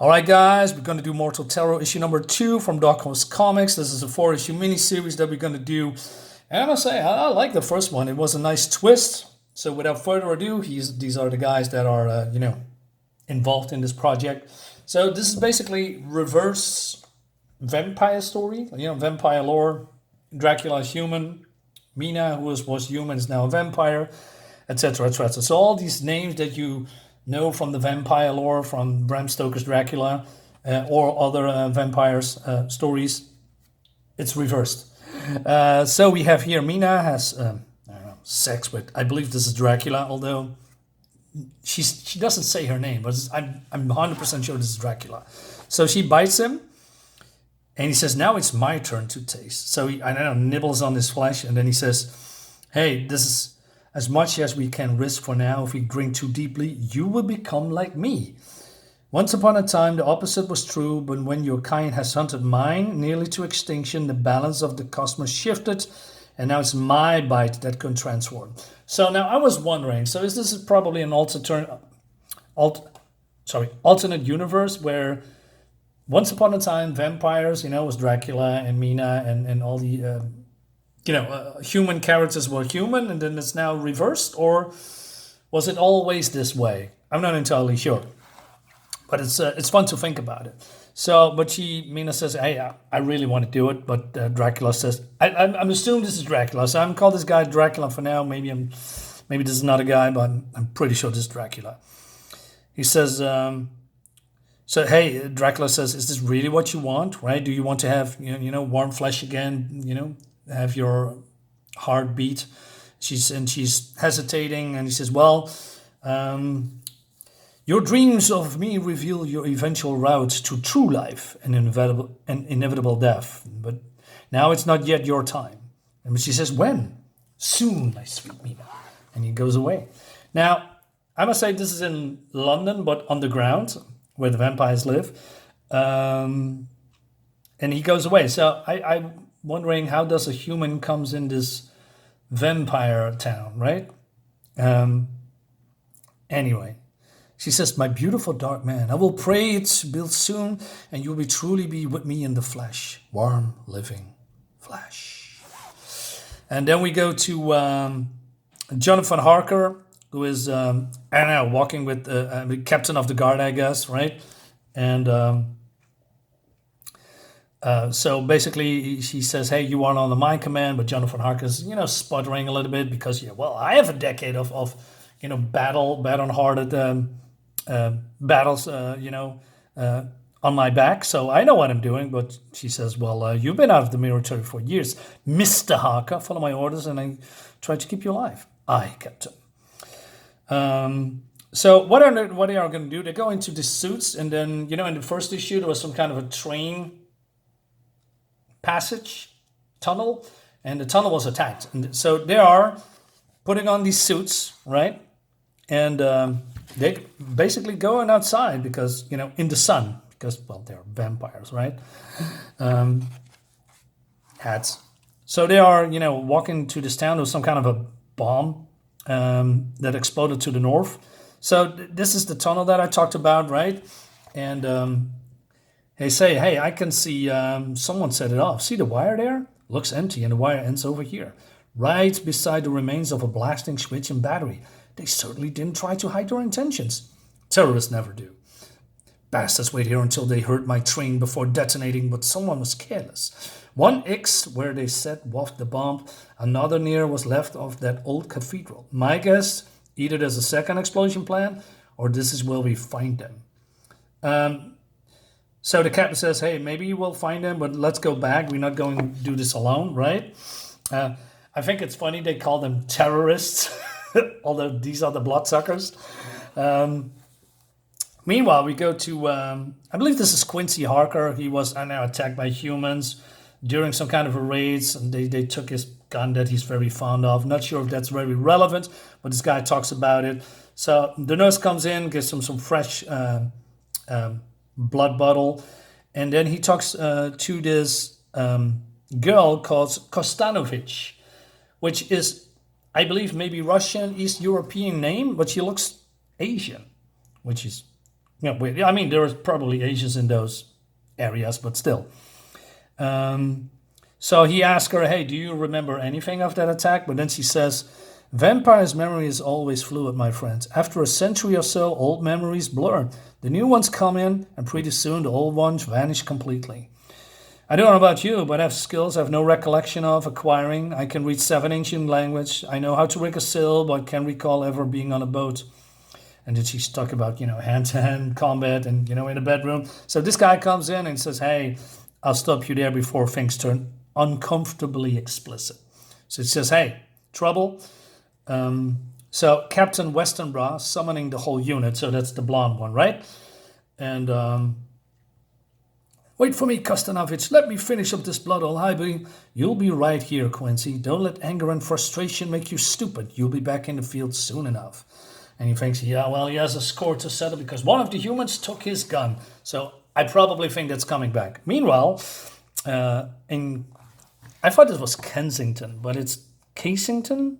All right, guys, we're going to do Mortal Terror issue number 2 from Dark Horse Comics. This is a 4-issue miniseries that we're going to do. And I must say, I like the first one. It was a nice twist. So without further ado, these are the guys that are, involved in this project. So this is basically reverse vampire story. Vampire lore. Dracula is human. Mina, who was human, is now a vampire, etc., etc. So all these names that you know from the vampire lore, from Bram Stoker's Dracula, or other vampires stories, it's reversed. So we have here Mina has sex with, I believe this is Dracula, although she doesn't say her name, but I'm 100% sure this is Dracula. So she bites him, and he says, "Now it's my turn to taste." So he nibbles on his flesh, and then he says, "Hey, this is as much as we can risk for now. If we drink too deeply, you will become like me. Once upon a time, the opposite was true, but when your kind has hunted mine nearly to extinction, the balance of the cosmos shifted, and now it's my bite that can transform." So now I was wondering, so is this probably an alternate universe where once upon a time vampires, was Dracula and Mina and all the human characters were human, and then it's now reversed, or was it always this way? I'm not entirely sure, but it's fun to think about it. So, but Mina says, "Hey, I really want to do it," but Dracula says, I'm assuming this is Dracula, so I'm call this guy Dracula for now. Maybe this is not a guy, but I'm pretty sure this is Dracula. He says, so hey, Dracula says, "Is this really what you want? Right? Do you want to have warm flesh again? Have your heart beat?" She's hesitating, and he says, "Well, your dreams of me reveal your eventual route to true life and inevitable death. But now it's not yet your time." And she says, "When?" "Soon, my sweet Mina." And he goes away. Now, I must say this is in London, but underground, where the vampires live. And he goes away. So I'm wondering, how does a human comes in this vampire town, right? Anyway. She says, "My beautiful dark man, I will pray it build soon, and you will truly be with me in the flesh, warm, living flesh." And then we go to Jonathan Harker, who is, walking with the captain of the guard, I guess, right? And so basically she says, "Hey, you aren't on the my command," but Jonathan Harker's, sputtering a little bit because, I have a decade of battle-hardened battles, on my back, so I know what I'm doing. But she says, "Well, you've been out of the military for years, Mr. Harker. Follow my orders, and I try to keep you alive." "Aye, Captain." So what they are going to do? They go into the suits, and then in the first issue there was some kind of a train passage tunnel, and the tunnel was attacked, and so they are putting on these suits, right? And they basically going outside because, in the sun, because, well, they're vampires, right? Hats. So they are, walking to this town. There was some kind of a bomb that exploded to the north. So this is the tunnel that I talked about, right? And they say, "Hey, I can see someone set it off. See the wire there? Looks empty, and the wire ends over here, right beside the remains of a blasting switch and battery. They certainly didn't try to hide their intentions. Terrorists never do. Bastards wait here until they heard my train before detonating, but someone was careless. One X where they set off the bomb, another near was left of that old cathedral. My guess, either there's a second explosion plan, or this is where we find them." So the captain says, "Hey, maybe we'll find them, but let's go back. We're not going to do this alone, right?" I think it's funny they call them terrorists, although these are the bloodsuckers. Meanwhile, we go to, I believe this is Quincy Harker. He was now attacked by humans during some kind of a raid, and they took his gun that he's very fond of. Not sure if that's very relevant, but this guy talks about it. So the nurse comes in, gives him some fresh blood bottle, and then he talks to this girl called Kostanovich, which is, I believe, maybe Russian, East European name, but she looks Asian, which is Yeah, I mean, there are probably Asians in those areas, but still. So he asks her, hey, do you remember anything of that attack? But then she says, vampire's memory is always fluid, my friends. After a century or so, old memories blur. The new ones come in, and pretty soon the old ones vanish completely. I don't know about you, but I have skills I have no recollection of acquiring. I can read 7 ancient language. I know how to rig a sail, but can't recall ever being on a boat. And then she's talking about, hand-to-hand combat and, in a bedroom. So this guy comes in and says, hey, I'll stop you there before things turn uncomfortably explicit. So it says, hey, trouble. So Captain Westenra summoning the whole unit. So that's the blonde one, right? And wait for me, Kostanovich. Let me finish up this blood all hybrid. You'll be right here, Quincy. Don't let anger and frustration make you stupid. You'll be back in the field soon enough. And he thinks, yeah, well, he has a score to settle because one of the humans took his gun. So I probably think that's coming back. Meanwhile, I thought this was Kensington, but it's Casington?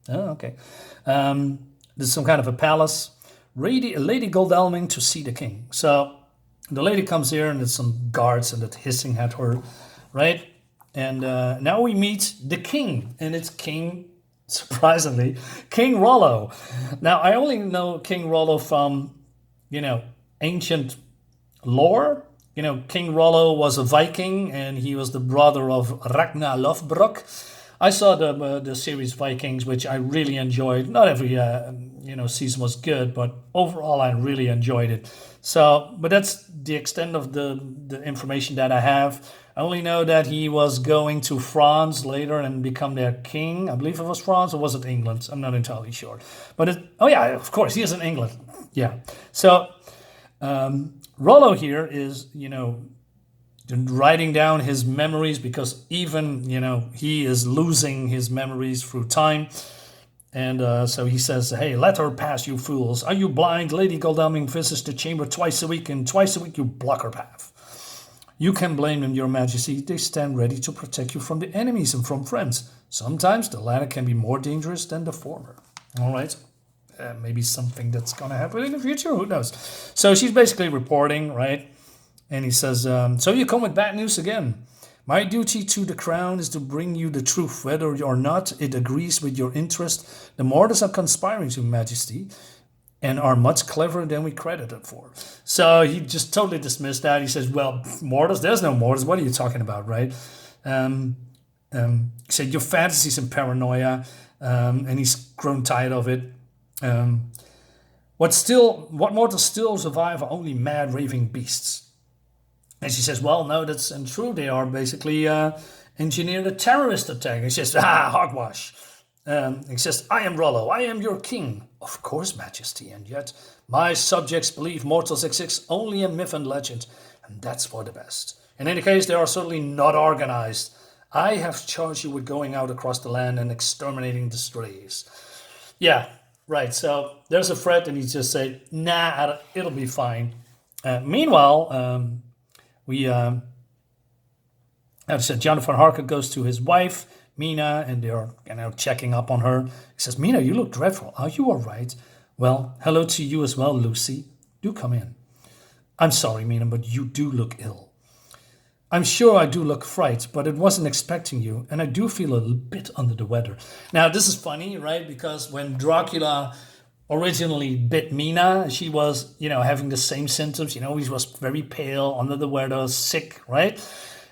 Oh, okay. There's some kind of a palace. Lady Godalming to see the king. So the lady comes here and there's some guards and that hissing at her, right? And now we meet the king, and it's King... surprisingly, King Rollo. Now, I only know King Rollo from, ancient lore. King Rollo was a Viking, and he was the brother of Ragnar Lothbrok. I saw the series Vikings, which I really enjoyed. Not every, season was good, but overall I really enjoyed it. So, but that's the extent of the information that I have. I only know that he was going to France later and become their king. I believe it was France, or was it England? I'm not entirely sure. But of course, he is in England. Yeah. So Rollo here is, writing down his memories because even, he is losing his memories through time. And so he says, hey, let her pass, you fools. Are you blind? Lady Godalming visits the chamber twice a week, and twice a week you block her path. You can blame them, your majesty. They stand ready to protect you from the enemies and from friends. Sometimes the latter can be more dangerous than the former. All right. Maybe something that's going to happen in the future. Who knows? So she's basically reporting, right? And he says, so you come with bad news again. My duty to the crown is to bring you the truth, whether or not it agrees with your interest. The mortals are conspiring, your majesty, and are much cleverer than we credited for. So he just totally dismissed that. He says, well, mortals, there's no mortals. What are you talking about, right? He said, your fantasies and paranoia, and he's grown tired of it. What mortals still survive are only mad, raving beasts. And she says, well, no, that's untrue. They are basically engineered a terrorist attack. He says, hogwash. He says, I am Rollo. I am your king. Of course, majesty. And yet, my subjects believe mortals exist only in myth and legend. And that's for the best. In any case, they are certainly not organized. I have charged you with going out across the land and exterminating the strays. Yeah, right. So there's a threat, and he just say, nah, it'll be fine. Meanwhile, as I said, Jonathan Harker goes to his wife, Mina, and they're checking up on her. He says, Mina, you look dreadful. Are you all right? Well, hello to you as well, Lucy. Do come in. I'm sorry, Mina, but you do look ill. I'm sure I do look fright, but it wasn't expecting you, and I do feel a bit under the weather. Now, this is funny, right? Because when Dracula originally bit Mina, she was, having the same symptoms. He was very pale, under the weather, sick, right?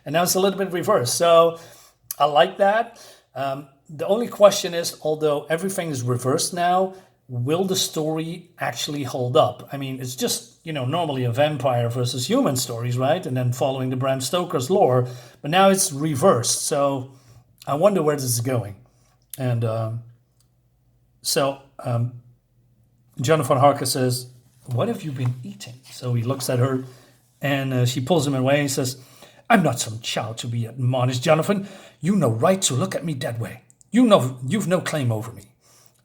And now it's a little bit reversed. So I like that. The only question is, although everything is reversed now, will the story actually hold up? I mean, it's just, normally a vampire versus human stories, right? And then following the Bram Stoker's lore. But now it's reversed. So I wonder where this is going. And Jonathan Harker says, what have you been eating? So he looks at her and she pulls him away and says, I'm not some child to be admonished, Jonathan. You no right to look at me that way. You've no claim over me.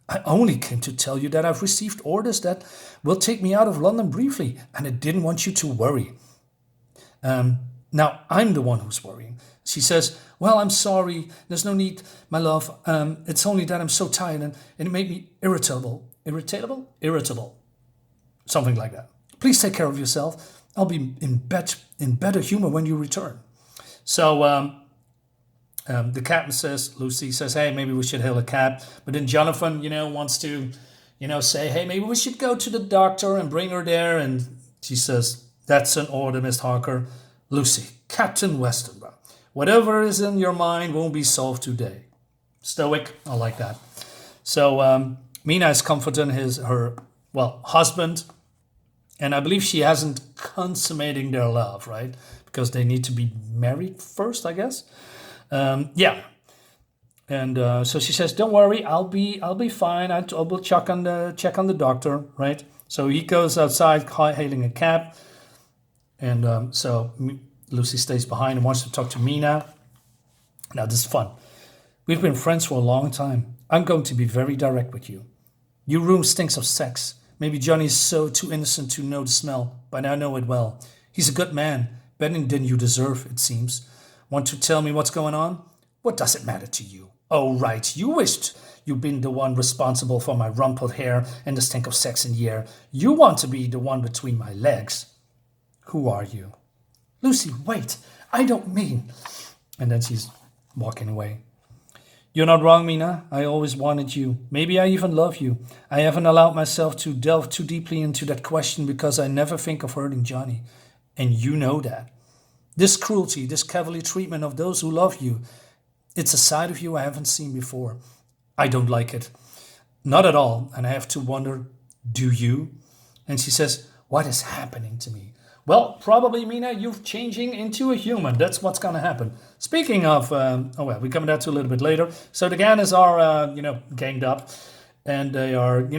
I only came to tell you that I've received orders that will take me out of London briefly, and I didn't want you to worry. Now, I'm the one who's worrying. She says, well, I'm sorry. There's no need, my love. It's only that I'm so tired and it made me irritable. Irritable? Irritable. Something like that. Please take care of yourself. I'll be in better humor when you return. So the captain says, Lucy says, hey, maybe we should hail a cab. But then Jonathan, wants to, say, hey, maybe we should go to the doctor and bring her there. And she says, that's an order, Mr. Harker. Lucy, Captain Westenra, whatever is in your mind won't be solved today. Stoic, I like that. So Mina is comforting her husband. And I believe she hasn't consummating their love, right? Because they need to be married first, I guess. Yeah. And so she says, "Don't worry, I'll be fine. I will check on the doctor, right?" So he goes outside, hailing a cab, and so Lucy stays behind and wants to talk to Mina. Now this is fun. We've been friends for a long time. I'm going to be very direct with you. Your room stinks of sex. Maybe Johnny's so too innocent to know the smell, but I know it well. He's a good man, better than you deserve, it seems. Want to tell me what's going on? What does it matter to you? Oh, right, you wished you'd been the one responsible for my rumpled hair and the stink of sex in the air. You want to be the one between my legs. Who are you? Lucy, wait, I don't mean... And then she's walking away. You're not wrong, Mina. I always wanted you. Maybe I even love you. I haven't allowed myself to delve too deeply into that question because I never think of hurting Johnny. And you know that. This cruelty, this cavalier treatment of those who love you, it's a side of you I haven't seen before. I don't like it. Not at all. And I have to wonder, do you? And she says, what is happening to me? Well, probably, Mina, you're changing into a human. That's what's going to happen. Speaking of, we're coming back to a little bit later. So the Ganners are, ganged up, and they are,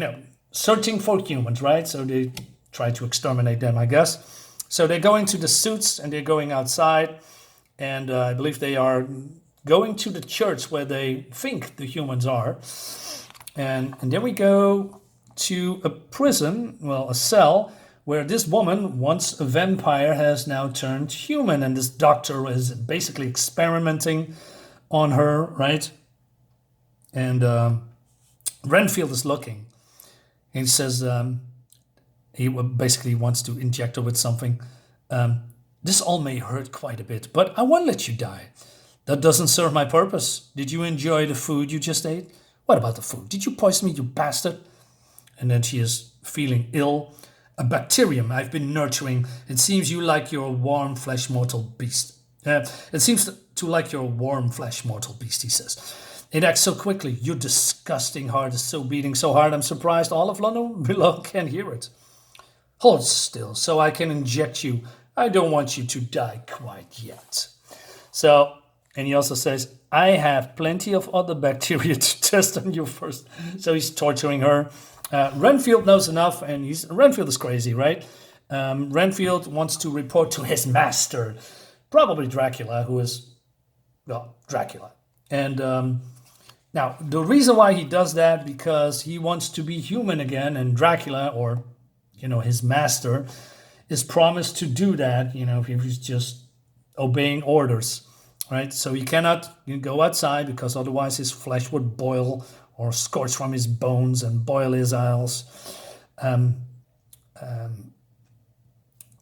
searching for humans, right? So they try to exterminate them, I guess. So they go into the suits, and they're going outside, and I believe they are going to the church where they think the humans are. And then we go to a prison, a cell, where this woman, once a vampire, has now turned human. And this doctor is basically experimenting on her, right? And Renfield is looking. And he says he basically wants to inject her with something. This all may hurt quite a bit, but I won't let you die. That doesn't serve my purpose. Did you enjoy the food you just ate? What about the food? Did you poison me, you bastard? And then she is feeling ill. A bacterium I've been nurturing. It seems you like your warm flesh mortal beast. It seems to like your warm flesh mortal beast, he says. It acts so quickly. Your disgusting heart is so beating so hard I'm surprised all of London below can hear it. Hold still so I can inject you. I don't want you to die quite yet. So, and he also says, I have plenty of other bacteria to test on you first. So he's torturing her. Renfield knows enough, and Renfield is crazy, right? Renfield wants to report to his master, probably Dracula, who is, Dracula. And now, the reason why he does that, because he wants to be human again, and Dracula, or, his master, is promised to do that, if he's just obeying orders, right? So he cannot go outside, because otherwise his flesh would boil or scorch from his bones and boil his eyes.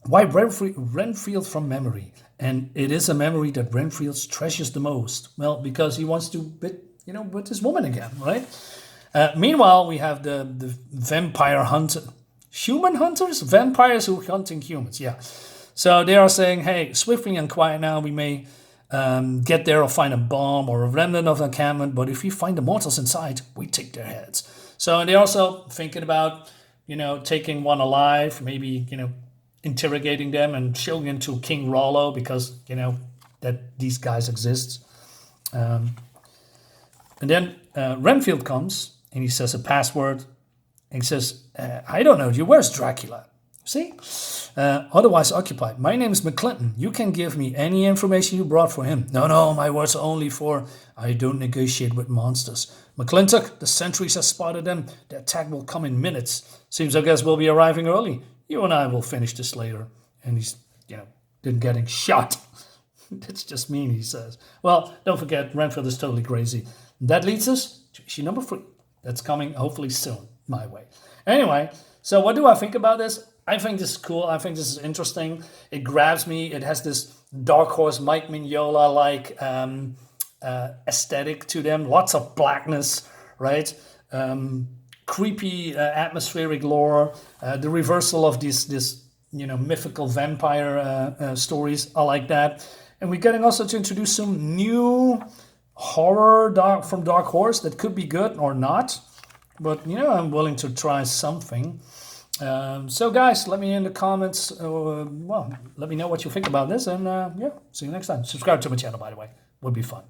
Why Renfield from memory? And it is a memory that Renfield treasures the most. Well, because he wants to with his woman again, right? Meanwhile, we have the vampire hunter. Human hunters? Vampires who are hunting humans, yeah. So they are saying, hey, swiftly and quiet now, we may... get there or find a bomb or a remnant of an encampment, but if we find the mortals inside, we take their heads. So, and they're also thinking about, taking one alive, maybe, interrogating them and showing them to King Rollo because, that these guys exist. And then Renfield comes and he says a password and he says, I don't know you, where's Dracula? See? Otherwise occupied. My name is McClinton. You can give me any information you brought for him. No, my words are only for I don't negotiate with monsters. McClintock, the sentries have spotted them. The attack will come in minutes. Seems I guess we'll be arriving early. You and I will finish this later. And he's, then getting shot. That's just mean, he says. Well, don't forget, Renfield is totally crazy. That leads us to issue number 3. That's coming hopefully soon, my way. Anyway, so what do I think about this? I think this is cool. I think this is interesting. It grabs me. It has this Dark Horse, Mike Mignola like aesthetic to them. Lots of blackness, right? Creepy atmospheric lore. The reversal of this mythical vampire stories. I like that. And we're getting also to introduce some new horror from Dark Horse that could be good or not. But I'm willing to try something. So guys, let me in the comments, let me know what you think about this, and yeah, see you next time. Subscribe to my channel, by the way, would be fun.